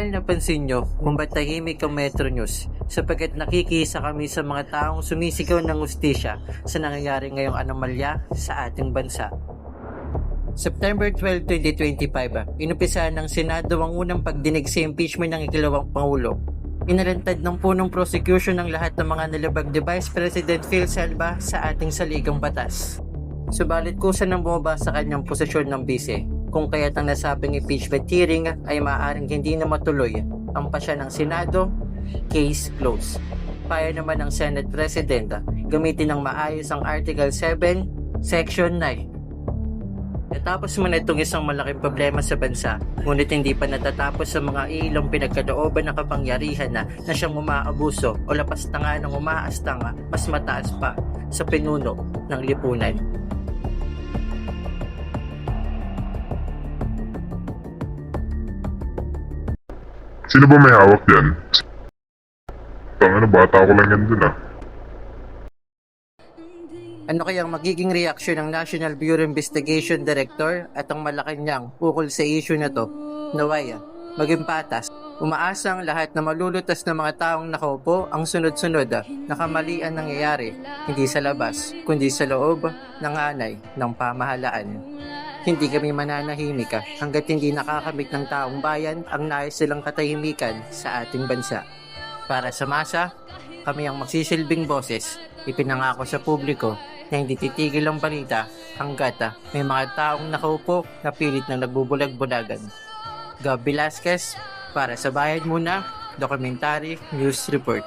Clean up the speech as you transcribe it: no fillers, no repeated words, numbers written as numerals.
Dahil napansin nyo kung ba't tahimik ang Metro News sapagkat nakikisa kami sa mga taong sumisigaw ng hustisya sa nangyayari ngayong anomalya sa ating bansa. September 12, 2025, inumpisahan ng Senado ang unang pagdinig sa impeachment ng ikalawang Pangulo. Inalantad ng punong prosecution ng lahat ng mga nilabag ni Vice President Phil Salva sa ating saligang batas. Subalit kusa nang bumaba sa kanyang posisyon ng bise, kung kaya't ang nasabing impeachment hearing ay maaaring hindi na matuloy ang pasya ng Senado, case closed. Payo naman ng Senate President gamitin ng maayos ang Article 7, Section 9. Natapos man itong isang malaking problema sa bansa, ngunit hindi pa natatapos sa mga ilang pinagkalooban ng kapangyarihan na siyang umaabuso o lapas na nga ng umaastang mas mataas pa sa pinuno ng lipunan. Sino ba may hawak dyan? Tangina, bata ko lang yan dun ah. Ano kayang magiging reaksyon ng National Bureau Investigation Director at ang Malacanang ukol sa issue na to? Naway, maging patas. Umaasang lahat na malulutas na mga taong nakaupo ang sunod-sunod na kamalian nangyayari, hindi sa labas, kundi sa loob ng anay ng pamahalaan. Hindi kami mananahimik hanggat hindi nakakamit ng taong bayan ang nais silang katahimikan sa ating bansa. Para sa masa, kami ang magsisilbing boses, ipinangako sa publiko na hindi titigil ang balita hanggat may mga taong nakaupo na pilit na nagbubulag-bulagan. Gab Velasquez, para sa Bayan Muna, Documentary News Report.